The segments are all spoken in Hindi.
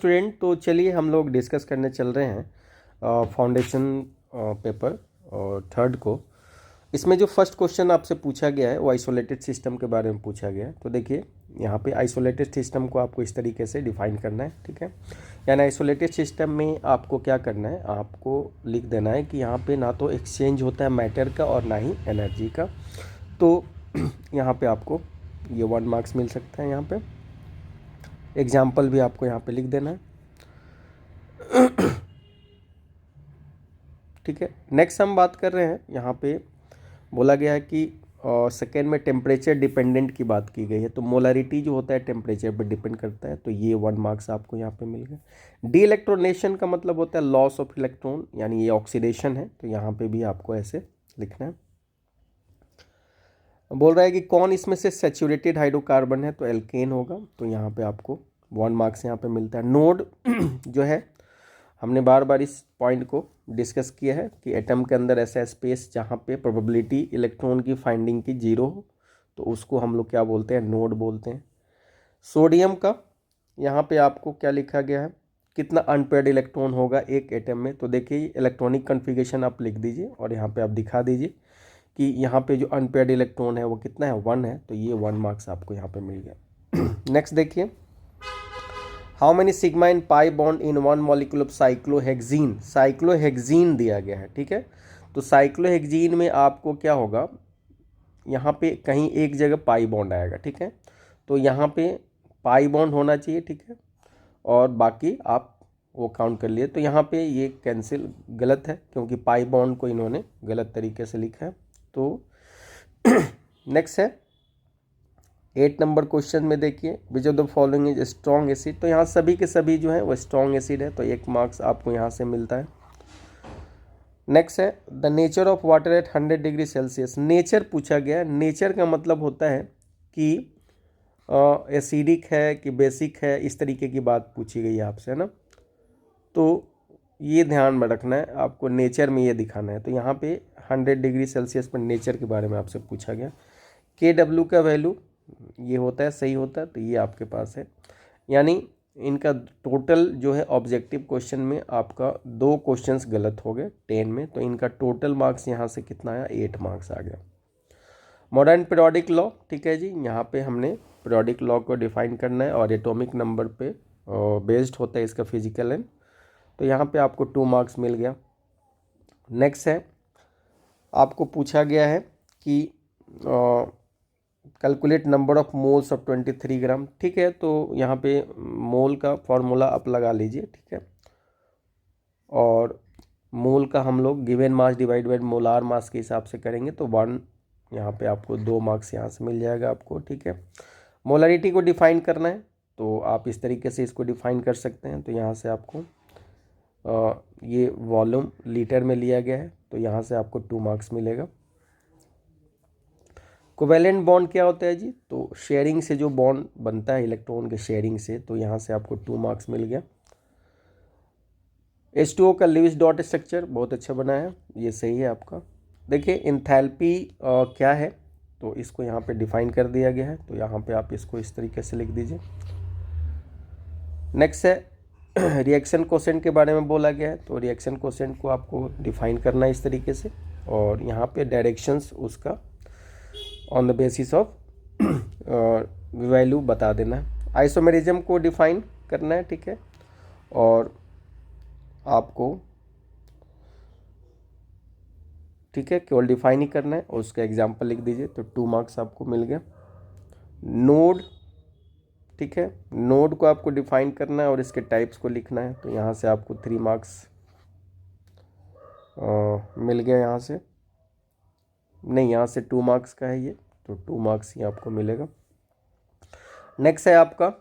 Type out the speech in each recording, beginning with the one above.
स्टूडेंट, तो चलिए हम लोग डिस्कस करने चल रहे हैं फाउंडेशन पेपर और थर्ड को। इसमें जो फर्स्ट क्वेश्चन आपसे पूछा गया है वो आइसोलेटेड सिस्टम के बारे में पूछा गया है। तो देखिए यहाँ पे आइसोलेटेड सिस्टम को आपको इस तरीके से डिफाइन करना है, ठीक है। यानी आइसोलेटेड सिस्टम में आपको क्या करना है, आपको लिख देना है कि यहाँ पे ना तो एक्सचेंज होता है मैटर का और ना ही एनर्जी का। तो यहाँ पे आपको ये 1 मार्क्स मिल सकता है। यहाँ पे एग्जाम्पल भी आपको यहाँ पे लिख देना है, ठीक है। नेक्स्ट हम बात कर रहे हैं, यहाँ पे बोला गया है कि सेकेंड में टेम्परेचर डिपेंडेंट की बात की गई है। तो मोलरिटी जो होता है टेम्परेचर पर डिपेंड करता है, तो ये 1 मार्क्स आपको यहाँ पे मिल गया। डी इलेक्ट्रोनेशन का मतलब होता है लॉस ऑफ इलेक्ट्रॉन, यानी ये ऑक्सीडेशन है, तो यहाँ पे भी आपको ऐसे लिखना है। बोल रहा है कि कौन इसमें से सैचुरेटेड हाइड्रोकार्बन है, तो एल्केन होगा, तो यहाँ पे आपको 1 मार्क्स यहाँ पे मिलता है। नोड जो है, हमने बार बार इस पॉइंट को डिस्कस किया है कि एटम के अंदर ऐसा स्पेस जहाँ पे प्रोबेबिलिटी इलेक्ट्रॉन की फाइंडिंग की 0 हो, तो उसको हम लोग क्या बोलते हैं, नोड बोलते हैं। सोडियम का यहाँ पे आपको क्या लिखा गया है, कितना अनपेयर्ड इलेक्ट्रॉन होगा एक एटम में। तो देखिए इलेक्ट्रॉनिक कन्फिगरेशन आप लिख दीजिए और यहाँ पे आप दिखा दीजिए कि यहाँ पे जो अनपेयर्ड इलेक्ट्रॉन है वो कितना है, 1 है, तो ये 1 मार्क्स आपको यहाँ पे मिल गया। नेक्स्ट देखिए, how many sigma in pi bond in 1 molecule of cyclohexene. Cyclohexene दिया गया है, ठीक है। तो साइक्लोहेक्सीन में आपको क्या होगा, यहाँ पे कहीं एक जगह पाई बॉन्ड आएगा, ठीक है। तो यहाँ पे पाई बॉन्ड होना चाहिए, ठीक है, और बाकी आप वो काउंट कर लिए। तो यहाँ पे ये कैंसिल गलत है, क्योंकि पाई बॉन्ड को इन्होंने गलत तरीके से लिखा है। तो नेक्स्ट है 8 नंबर क्वेश्चन में देखिए, which of the following is strong acid. तो यहाँ सभी के सभी जो है वो स्ट्रॉन्ग एसिड है, तो 1 मार्क्स आपको यहाँ से मिलता है। नेक्स्ट है the nature of water at 100 degree Celsius. Nature पूछा गया है। नेचर का मतलब होता है कि एसिडिक है कि बेसिक है, इस तरीके की बात पूछी गई है आपसे, है ना। तो ये ध्यान में रखना है आपको, नेचर में ये दिखाना है। तो यहाँ पे 100 डिग्री सेल्सियस पर नेचर के बारे में आपसे पूछा गया। KW का वैल्यू ये होता है, सही होता है, तो ये आपके पास है। यानी इनका टोटल जो है ऑब्जेक्टिव क्वेश्चन में आपका 2 क्वेश्चंस गलत हो गए 10 में, तो इनका टोटल मार्क्स यहाँ से कितना आया, 8 मार्क्स आ गया। मॉडर्न पीरियोडिक लॉ, ठीक है जी, यहाँ पे हमने पीरियोडिक लॉ को डिफाइन करना है और एटॉमिक नंबर पे बेस्ड होता है इसका फिजिकल एंड, तो यहाँ पे आपको 2 मार्क्स मिल गया। नेक्स्ट है, आपको पूछा गया है कि calculate number of moles of 23 ग्राम, ठीक है। तो यहाँ पे मोल का फॉर्मूला आप लगा लीजिए, ठीक है, और मोल का हम लोग given mass divide by molar mass के हिसाब से करेंगे, तो 1 यहाँ पे आपको 2 मार्क्स यहाँ से मिल जाएगा आपको, ठीक है। मोलरिटी को डिफाइन करना है, तो आप इस तरीके से इसको डिफाइन कर सकते हैं। तो यहाँ से आपको ये वॉल्यूम लीटर में लिया गया है, तो यहाँ से आपको 2 मार्क्स मिलेगा। कोवेलेंट बॉन्ड क्या होता है जी, तो शेयरिंग से जो बॉन्ड बनता है इलेक्ट्रॉन के शेयरिंग से, तो यहाँ से आपको 2 मार्क्स मिल गया। H2O का लिविस डॉट स्ट्रक्चर बहुत अच्छा बना है, ये सही है आपका। देखिए इंथैल्पी क्या है, तो इसको यहाँ पे डिफाइन कर दिया गया है, तो यहाँ पे आप इसको इस तरीके से लिख दीजिए। नेक्स्ट है रिएक्शन कोसेंट के बारे में बोला गया है, तो रिएक्शन कोसेंट को आपको डिफाइन करना है इस तरीके से, और यहाँ पे डायरेक्शंस उसका on the basis of value बता देना है। आइसोमेरिज्म को डिफाइन करना है, ठीक है, और आपको, ठीक है, केवल डिफाइन ही करना है और उसका एग्जाम्पल लिख दीजिए, तो 2 मार्क्स आपको मिल गया। नोड, ठीक है, नोड को आपको डिफाइन करना है और इसके टाइप्स को लिखना है, तो यहाँ से आपको 3 मार्क्स मिल गया। यहाँ से नहीं, यहाँ से 2 मार्क्स का है ये, तो 2 मार्क्स ही आपको मिलेगा। नेक्स्ट है आपका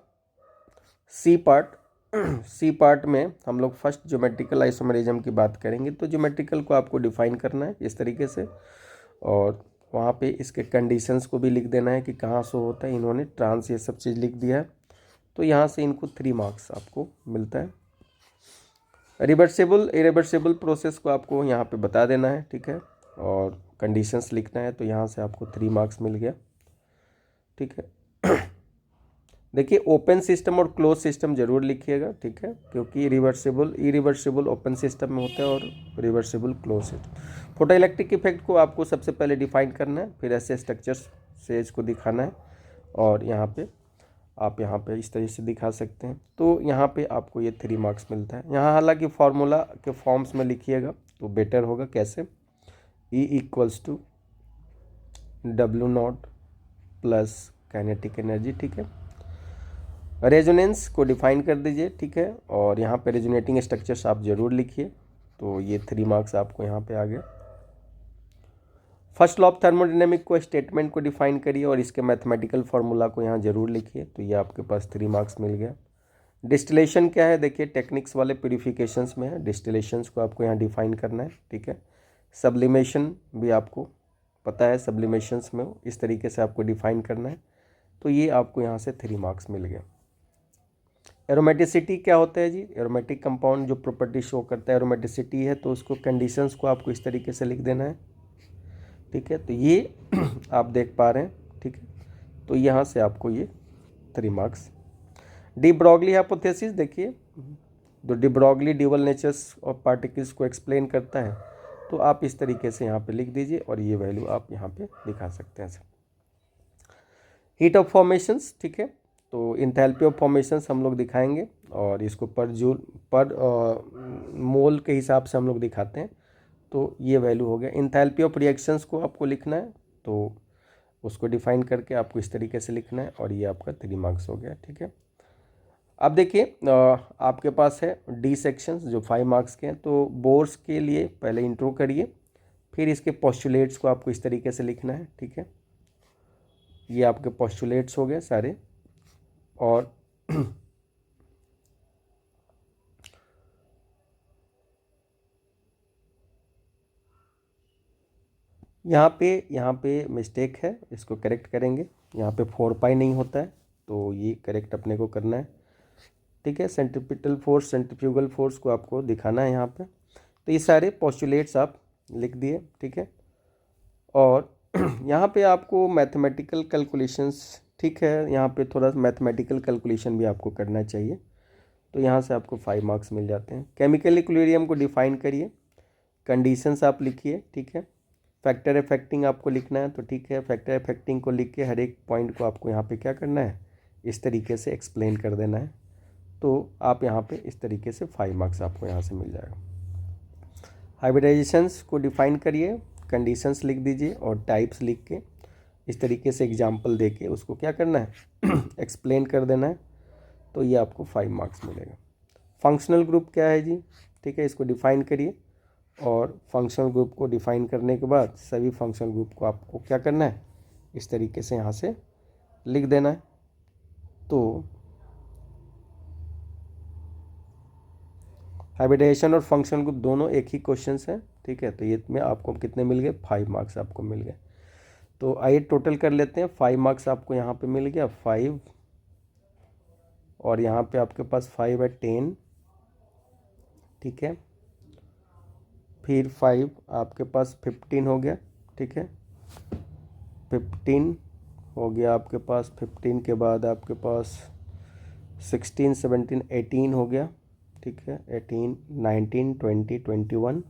सी पार्ट। सी पार्ट में हम लोग फर्स्ट ज्योमेट्रिकल आइसोमेरिज्म की बात करेंगे। तो ज्योमेट्रिकल को आपको डिफाइन करना है इस तरीके से, और वहाँ पे इसके कंडीशंस को भी लिख देना है कि कहाँ शो होता है। इन्होंने ट्रांस ये सब चीज़ लिख दिया है, तो यहाँ से इनको 3 मार्क्स आपको मिलता है। रिवर्सिबल इरिवर्सिबल प्रोसेस को आपको यहाँ पे बता देना है, ठीक है, और कंडीशंस लिखना है, तो यहाँ से आपको 3 मार्क्स मिल गया, ठीक है। देखिए ओपन सिस्टम और क्लोज सिस्टम जरूर लिखिएगा, ठीक है, क्योंकि इरिवर्सिबल ओपन सिस्टम में होता है और reversible close system. Photo electric effect को आपको सबसे पहले डिफाइन करना है, फिर ऐसे स्ट्रक्चर्स से इसको दिखाना है, और यहाँ पे आप यहाँ पे इस तरह से दिखा सकते हैं। तो यहाँ पे आपको ये 3 मार्क्स मिलता है। यहाँ हालांकि फार्मूला के फॉर्म्स में लिखिएगा तो बेटर होगा। कैसे? E equals to W0 plus kinetic energy, ठीक है। रेजोनेंस को डिफाइन कर दीजिए, ठीक है, और यहाँ पे रेजोनेटिंग स्ट्रक्चर्स आप जरूर लिखिए। तो ये 3 मार्क्स आपको यहाँ पे आ गया। फर्स्ट लॉ ऑफ थर्मोडायनेमिक को स्टेटमेंट को डिफाइन करिए और इसके मैथमेटिकल फार्मूला को यहाँ जरूर लिखिए। तो ये आपके पास 3 मार्क्स मिल गया। डिस्टिलेशन क्या है? देखिए टेक्निक्स वाले प्यूरिफिकेशंस में है, डिस्टिलेशंस को आपको यहाँ डिफाइन करना है, ठीक है। सब्लिमेशन भी आपको पता है, सब्लिमेशंस में इस तरीके से आपको डिफाइन करना है। तो ये आपको यहाँ से 3 मार्क्स मिल गया। एरोमेटिसिटी क्या होता है जी? एरोमेटिक कंपाउंड जो प्रॉपर्टी शो करता है एरोमेटिसिटी है, तो उसको कंडीशंस को आपको इस तरीके से लिख देना है, ठीक है। तो ये आप देख पा रहे हैं, ठीक है। तो यहाँ से आपको ये 3 मार्क्स। डी ब्रॉगली हाइपोथेसिस, देखिए जो de Broglie dual natures of particles को एक्सप्लेन करता है, तो आप इस तरीके से यहाँ पे लिख दीजिए और ये वैल्यू आप यहाँ पे दिखा सकते हैं। हीट ऑफ फॉर्मेशंस, ठीक है, तो इंथैल्पी ऑफ फॉर्मेशंस हम लोग दिखाएंगे और इसको पर मोल के हिसाब से हम लोग दिखाते हैं। तो ये वैल्यू हो गया। इंथैल्पी ऑफ रिएक्शंस को आपको लिखना है, तो उसको डिफाइन करके आपको इस तरीके से लिखना है और ये आपका 3 मार्क्स हो गया, ठीक है। अब देखिए आपके पास है डी सेक्शंस जो 5 मार्क्स के हैं। तो बोर्स के लिए पहले इंट्रो करिए, फिर इसके पोस्टुलेट्स को आपको इस तरीके से लिखना है, ठीक है। ये आपके पोस्टुलेट्स हो गए सारे। और यहाँ पे मिस्टेक है, इसको करेक्ट करेंगे। यहाँ पे 4 पाई नहीं होता है, तो ये करेक्ट अपने को करना है, ठीक है। सेंट्रीपिटल फोर्स, सेंट्रीफ्यूगल फोर्स को आपको दिखाना है यहाँ पे। तो ये सारे पोस्टुलेट्स आप लिख दिए, ठीक है। और यहाँ पे आपको मैथमेटिकल कैलकुलेशंस, ठीक है, यहाँ पे थोड़ा मैथमेटिकल कैलकुलेशन भी आपको करना चाहिए। तो यहाँ से आपको 5 मार्क्स मिल जाते हैं। केमिकल इक्विलिब्रियम को डिफाइन करिए, कंडीशंस आप लिखिए, ठीक है। फैक्टर अफेक्टिंग आपको लिखना है, तो ठीक है, फैक्टर अफेक्टिंग को लिख के हर एक पॉइंट को आपको यहाँ पे क्या करना है, इस तरीके से एक्सप्लेन कर देना है। तो आप यहाँ पे इस तरीके से 5 मार्क्स आपको यहाँ से मिल जाएगा। हाइब्रिडाइजेशंस को डिफाइन करिए, कंडीशंस लिख दीजिए और टाइप्स लिख के इस तरीके से एग्जाम्पल दे के उसको क्या करना है एक्सप्लेन कर देना है। तो ये आपको 5 मार्क्स मिलेगा। फंक्शनल ग्रुप क्या है जी? ठीक है, इसको डिफाइन करिए और फंक्शनल ग्रुप को डिफाइन करने के बाद सभी फंक्शनल ग्रुप को आपको क्या करना है, इस तरीके से यहाँ से लिख देना है। तो हाइब्रिडाइजेशन और फंक्शनल ग्रुप दोनों एक ही क्वेश्चन है, ठीक है। तो ये में आपको कितने मिल गए? 5 मार्क्स आपको मिल गए। तो आइए टोटल कर लेते हैं। 5 मार्क्स आपको यहाँ पे मिल गया 5, और यहाँ पे आपके पास 5 है 10, ठीक है। फिर 5 आपके पास 15 हो गया, ठीक है। 15 हो गया आपके पास, 15 के बाद आपके पास 16, 17, 18 हो गया, ठीक है। 18, 19, 20, 21,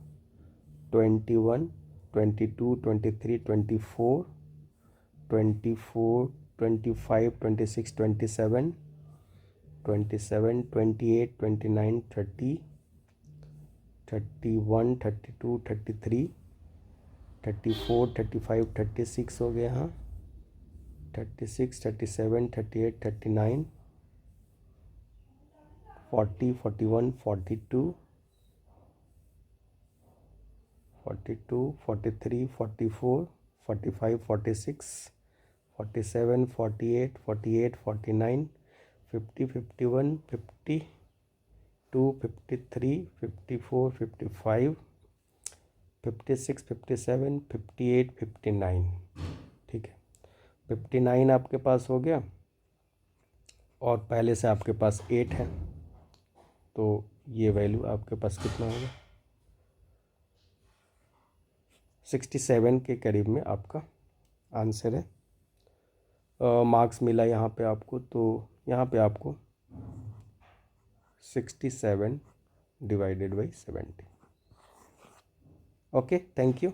21, 22, 23, 24, 24, 25, 26, 27, 27, 28, 29, 30, 31, 32, 33, 34, 35, 36 हो गया, हाँ, 36, 37, 38, 39, 40, 41, 42, 42, 43, 44, 45, 46, 47, 48, 48, 49, 50, 51, 52, 53, 54, 55, 56, 57, 58, 59, ठीक है। 59 आपके पास हो गया और पहले से आपके पास 8 है, तो ये वैल्यू आपके पास कितना होगा? 67 के करीब में आपका आंसर है। मार्क्स मिला यहाँ पे आपको, तो यहाँ पे आपको 67 divided by 70। Okay, thank you.